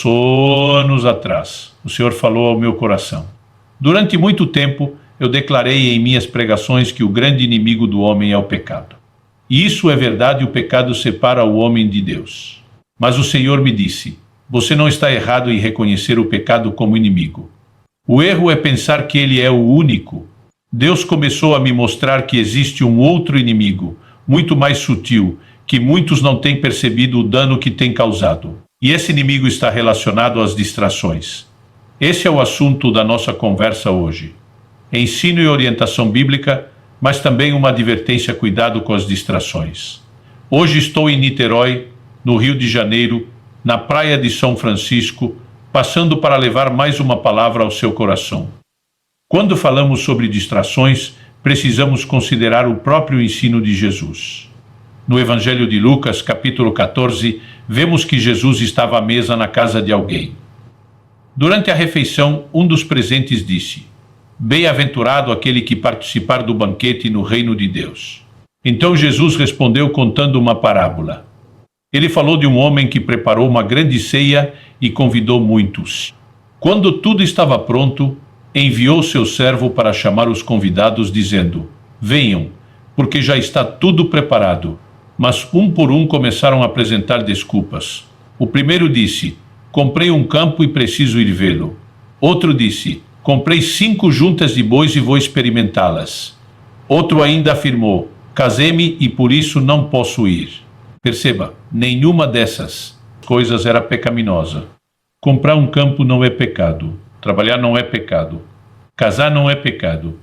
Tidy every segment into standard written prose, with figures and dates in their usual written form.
Anos atrás, o Senhor falou ao meu coração. Durante muito tempo, eu declarei em minhas pregações que o grande inimigo do homem é o pecado. E isso é verdade, o pecado separa o homem de Deus. Mas o Senhor me disse, você não está errado em reconhecer o pecado como inimigo. O erro é pensar que ele é o único. Deus começou a me mostrar que existe um outro inimigo, muito mais sutil, que muitos não têm percebido o dano que tem causado. E esse inimigo está relacionado às distrações. Esse é o assunto da nossa conversa hoje. Ensino e orientação bíblica, mas também uma advertência: cuidado com as distrações. Hoje estou em Niterói, no Rio de Janeiro, na praia de São Francisco, passando para levar mais uma palavra ao seu coração. Quando falamos sobre distrações, precisamos considerar o próprio ensino de Jesus. No Evangelho de Lucas, capítulo 14, vemos que Jesus estava à mesa na casa de alguém. Durante a refeição, um dos presentes disse: bem-aventurado aquele que participar do banquete no reino de Deus. Então Jesus respondeu contando uma parábola. Ele falou de um homem que preparou uma grande ceia e convidou muitos. Quando tudo estava pronto, enviou seu servo para chamar os convidados, dizendo: venham, porque já está tudo preparado. Mas um por um começaram a apresentar desculpas. O primeiro disse: comprei um campo e preciso ir vê-lo. Outro disse: comprei 5 juntas de bois e vou experimentá-las. Outro ainda afirmou: casei-me e por isso não posso ir. Perceba, nenhuma dessas coisas era pecaminosa. Comprar um campo não é pecado. Trabalhar não é pecado. Casar não é pecado.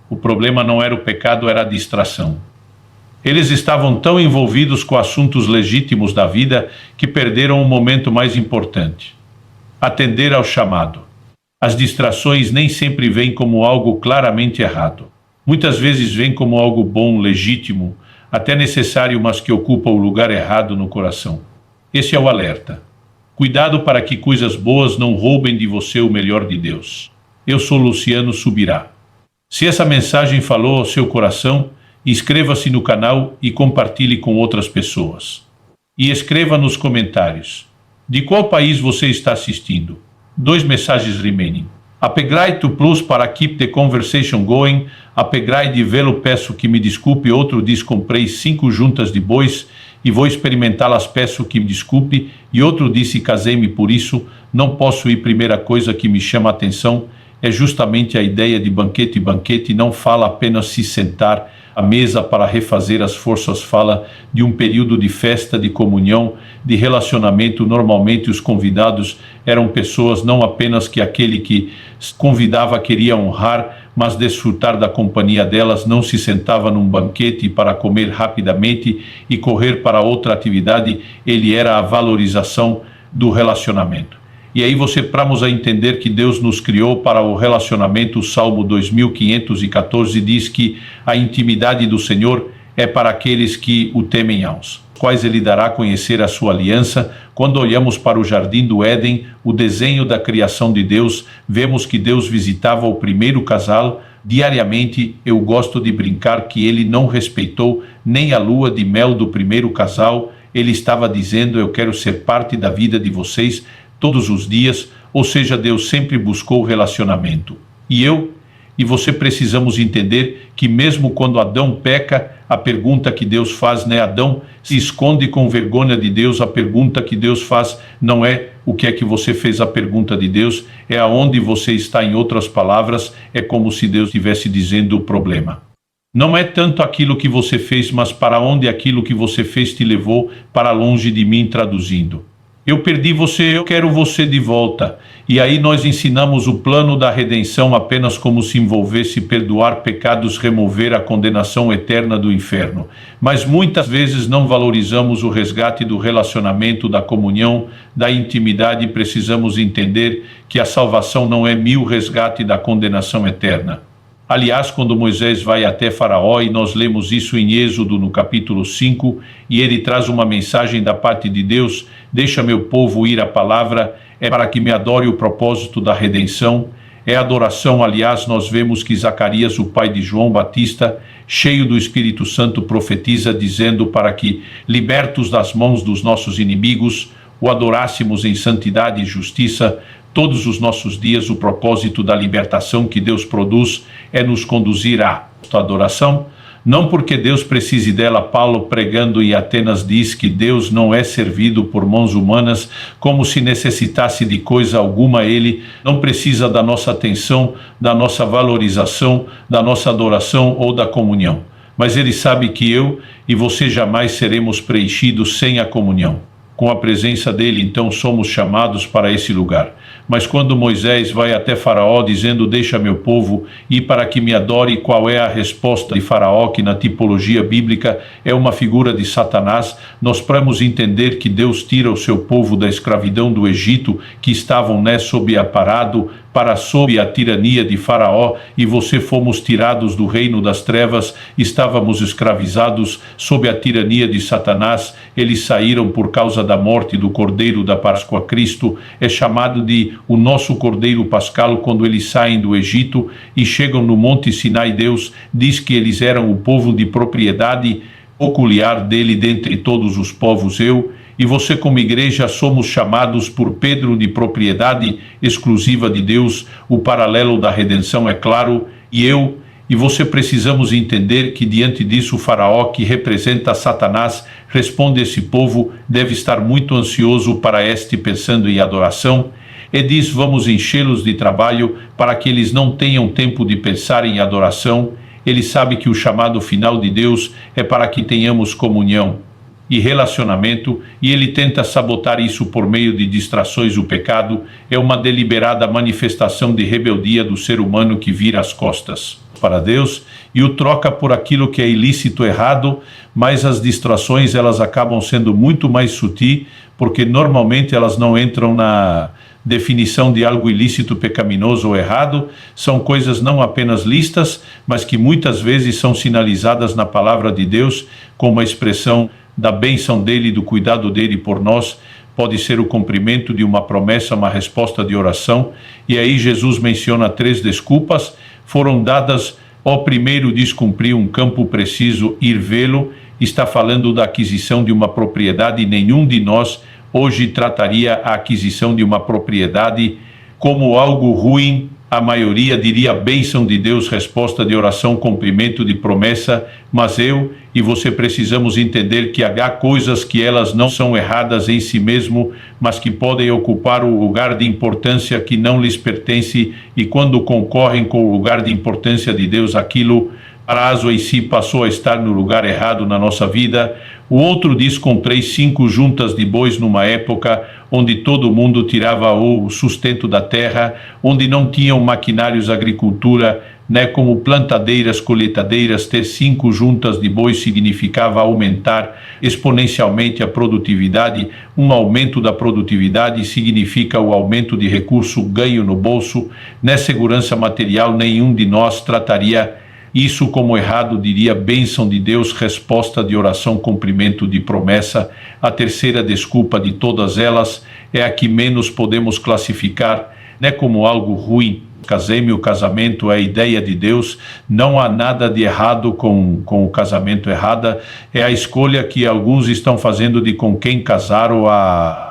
O problema não era o pecado, era a distração. Eles estavam tão envolvidos com assuntos legítimos da vida que perderam o momento mais importante: atender ao chamado. As distrações nem sempre vêm como algo claramente errado. Muitas vezes vêm como algo bom, legítimo, até necessário, mas que ocupa o lugar errado no coração. Esse é o alerta. Cuidado para que coisas boas não roubem de você o melhor de Deus. Eu sou Luciano Subirá. Se essa mensagem falou ao seu coração, inscreva-se no canal e compartilhe com outras pessoas. E escreva nos comentários: de qual país você está assistindo? 2 mensagens remaining. Apegrai to plus para keep the conversation going. Apegrai de vê-lo, peço que me desculpe. Outro diz: comprei 5 juntas de bois e vou experimentá-las, peço que me desculpe. E outro disse: casei-me, por isso não posso ir. Primeira coisa que me chama a atenção é justamente a ideia de banquete. Banquete não fala apenas se sentar à mesa para refazer as forças, fala de um período de festa, de comunhão, de relacionamento. Normalmente os convidados eram pessoas não apenas que aquele que convidava queria honrar, mas desfrutar da companhia delas. Não se sentava num banquete para comer rapidamente e correr para outra atividade. Ele era a valorização do relacionamento. E aí vamos a entender que Deus nos criou para o relacionamento. O Salmo 2514 diz que a intimidade do Senhor é para aqueles que o temem, aos quais ele dará a conhecer a sua aliança. Quando olhamos para o jardim do Éden, o desenho da criação de Deus, vemos que Deus visitava o primeiro casal diariamente. Eu gosto de brincar que ele não respeitou nem a lua de mel do primeiro casal. Ele estava dizendo: eu quero ser parte da vida de vocês todos os dias. Ou seja, Deus sempre buscou relacionamento. E eu e você precisamos entender que mesmo quando Adão peca, a pergunta que Deus faz, né? Adão se esconde com vergonha de Deus. A pergunta que Deus faz não é o que é que você fez, a pergunta de Deus é aonde você está. Em outras palavras, é como se Deus estivesse dizendo o problema. Não é tanto aquilo que você fez, mas para onde aquilo que você fez te levou para longe de mim. Traduzindo: eu perdi você, eu quero você de volta. E aí nós ensinamos o plano da redenção apenas como se envolvesse perdoar pecados, remover a condenação eterna do inferno. Mas muitas vezes não valorizamos o resgate do relacionamento, da comunhão, da intimidade. Precisamos entender que a salvação não é o resgate da condenação eterna. Aliás, quando Moisés vai até Faraó, e nós lemos isso em Êxodo no capítulo 5, e ele traz uma mensagem da parte de Deus: deixa meu povo ir. A palavra é para que me adore. O propósito da redenção é adoração. Aliás, nós vemos que Zacarias, o pai de João Batista, cheio do Espírito Santo, profetiza dizendo para que, libertos das mãos dos nossos inimigos, o adorássemos em santidade e justiça todos os nossos dias. O propósito da libertação que Deus produz é nos conduzir à adoração, não porque Deus precise dela. Paulo, pregando em Atenas, diz que Deus não é servido por mãos humanas, como se necessitasse de coisa alguma. Ele não precisa da nossa atenção, da nossa valorização, da nossa adoração ou da comunhão. Mas Ele sabe que eu e você jamais seremos preenchidos sem a comunhão. Com a presença dele, então, somos chamados para esse lugar. Mas quando Moisés vai até Faraó dizendo: deixa meu povo ir para que me adore, qual é a resposta de Faraó, que na tipologia bíblica é uma figura de Satanás? Nós podemos entender que Deus tira o seu povo da escravidão do Egito, que estavam sob aparado, para sob a tirania de Faraó, e você fomos tirados do reino das trevas, estávamos escravizados sob a tirania de Satanás. Eles saíram por causa da morte do Cordeiro da Páscoa. Cristo é chamado de o nosso Cordeiro Pascal. Quando eles saem do Egito e chegam no Monte Sinai, Deus diz que eles eram o povo de propriedade peculiar dele dentre todos os povos. Eu e você, como igreja, somos chamados por Pedro de propriedade exclusiva de Deus. O paralelo da redenção é claro, e eu e você precisamos entender que diante disso o Faraó, que representa Satanás, responde: esse povo deve estar muito ansioso para este, pensando em adoração, e diz: vamos enchê-los de trabalho para que eles não tenham tempo de pensar em adoração. Ele sabe que o chamado final de Deus é para que tenhamos comunhão e relacionamento, e ele tenta sabotar isso por meio de distrações. O pecado é uma deliberada manifestação de rebeldia do ser humano que vira as costas para Deus e o troca por aquilo que é ilícito, errado. Mas as distrações, elas acabam sendo muito mais sutis, porque normalmente elas não entram na definição de algo ilícito, pecaminoso ou errado. São coisas não apenas listas, mas que muitas vezes são sinalizadas na palavra de Deus como a expressão da bênção dele e do cuidado dele por nós. Pode ser o cumprimento de uma promessa, uma resposta de oração. E aí Jesus menciona 3 desculpas. Foram dadas, primeiro diz cumprir um campo preciso, ir vê-lo. Está falando da aquisição de uma propriedade, e nenhum de nós hoje trataria a aquisição de uma propriedade como algo ruim. A maioria diria bênção de Deus, resposta de oração, cumprimento de promessa. Mas eu e você precisamos entender que há coisas que elas não são erradas em si mesmo, mas que podem ocupar o lugar de importância que não lhes pertence, e quando concorrem com o lugar de importância de Deus, aquilo prazo em si passou a estar no lugar errado na nossa vida. O outro diz: comprei 5 juntas de bois numa época onde todo mundo tirava o sustento da terra, onde não tinham maquinários agricultura, como plantadeiras, colheitadeiras. Ter 5 juntas de bois significava aumentar exponencialmente a produtividade. Um aumento da produtividade significa o aumento de recurso, ganho no bolso, segurança material. Nenhum de nós trataria isso como errado, diria bênção de Deus, resposta de oração, cumprimento de promessa. A terceira desculpa de todas elas é a que menos podemos classificar como algo ruim. O casamento é a ideia de Deus. Não há nada de errado com o casamento. Errada é a escolha que alguns estão fazendo de com quem casar ou a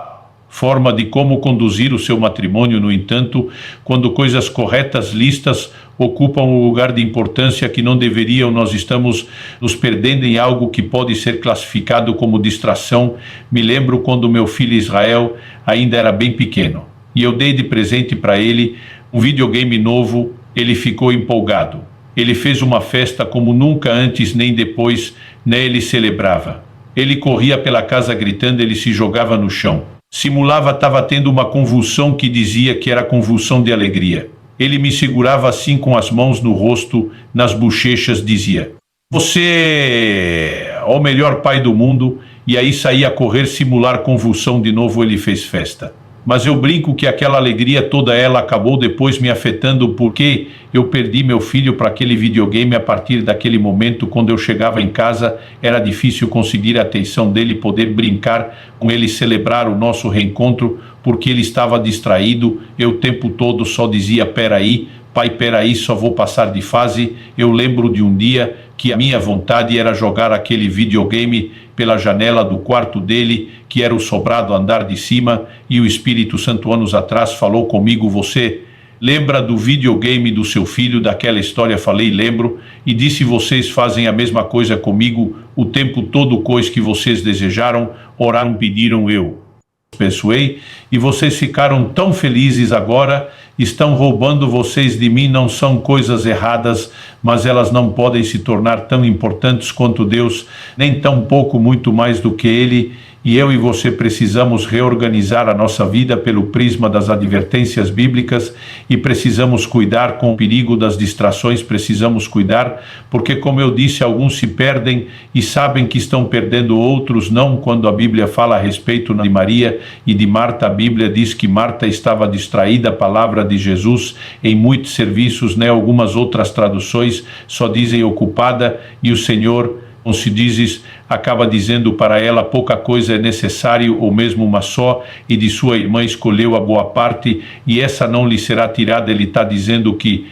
forma de como conduzir o seu matrimônio. No entanto, quando coisas corretas, listas, ocupam um lugar de importância que não deveriam, nós estamos nos perdendo em algo que pode ser classificado como distração. Me lembro quando meu filho Israel ainda era bem pequeno, e eu dei de presente para ele um videogame novo. Ele ficou empolgado. Ele fez uma festa como nunca antes nem depois, ele celebrava. Ele corria pela casa gritando, ele se jogava no chão. Simulava estava tendo uma convulsão que dizia que era convulsão de alegria. Ele me segurava assim com as mãos no rosto, nas bochechas, dizia: você é o melhor pai do mundo. E aí saía a correr, simular convulsão de novo. Ele fez festa. Mas eu brinco que aquela alegria toda, ela acabou depois me afetando, porque eu perdi meu filho para aquele videogame. A partir daquele momento, quando eu chegava em casa, era difícil conseguir a atenção dele, poder brincar com ele, celebrar o nosso reencontro, porque ele estava distraído. Eu o tempo todo só dizia: peraí, pai, peraí, só vou passar de fase. Eu lembro de um dia que a minha vontade era jogar aquele videogame pela janela do quarto dele, que era o sobrado andar de cima, e o Espírito Santo anos atrás falou comigo: você lembra do videogame do seu filho, daquela história? Falei: lembro, e disse: vocês fazem a mesma coisa comigo o tempo todo, coisa que vocês desejaram, oraram, pediram, eu abençoei, e vocês ficaram tão felizes agora. Estão roubando vocês de mim, não são coisas erradas, mas elas não podem se tornar tão importantes quanto Deus, nem tão pouco muito mais do que Ele. E eu e você precisamos reorganizar a nossa vida pelo prisma das advertências bíblicas, e precisamos cuidar com o perigo das distrações, precisamos cuidar, porque, como eu disse, alguns se perdem e sabem que estão perdendo, outros não. Quando a Bíblia fala a respeito de Maria e de Marta, a Bíblia diz que Marta estava distraída. A palavra de Jesus em muitos serviços, algumas outras traduções só dizem ocupada, e o Senhor, como se dizes, acaba dizendo para ela: pouca coisa é necessário, ou mesmo uma só, e de sua irmã escolheu a boa parte, e essa não lhe será tirada. Ele está dizendo que,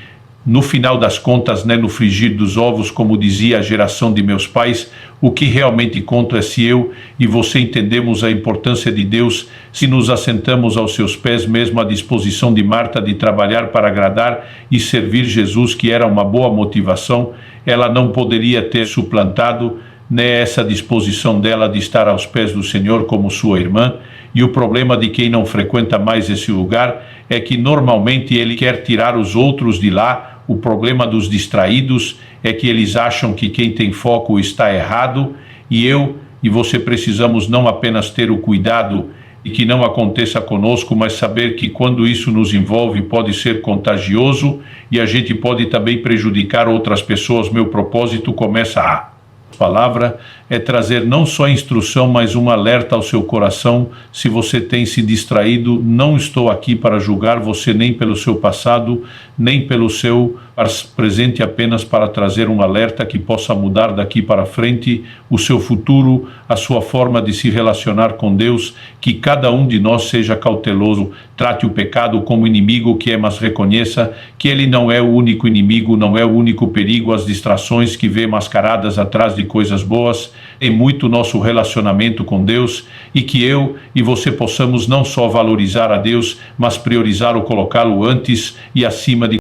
no final das contas, no frigir dos ovos, como dizia a geração de meus pais, o que realmente conta é se eu e você entendemos a importância de Deus, se nos assentamos aos seus pés, mesmo à disposição de Marta de trabalhar para agradar e servir Jesus, que era uma boa motivação. Ela não poderia ter suplantado essa disposição dela de estar aos pés do Senhor como sua irmã. E o problema de quem não frequenta mais esse lugar é que normalmente ele quer tirar os outros de lá. O problema dos distraídos é que eles acham que quem tem foco está errado, e eu e você precisamos não apenas ter o cuidado de que não aconteça conosco, mas saber que quando isso nos envolve pode ser contagioso, e a gente pode também prejudicar outras pessoas. Meu propósito começa a palavra é trazer não só instrução, mas um alerta ao seu coração. Se você tem se distraído, não estou aqui para julgar você, nem pelo seu passado, nem pelo seu presente, apenas para trazer um alerta que possa mudar daqui para frente o seu futuro, a sua forma de se relacionar com Deus. Que cada um de nós seja cauteloso, trate o pecado como inimigo que é, mas reconheça que ele não é o único inimigo, não é o único perigo. As distrações que vê mascaradas atrás de coisas boas é muito nosso relacionamento com Deus, e que eu e você possamos não só valorizar a Deus, mas priorizá-lo, colocá-lo antes e acima de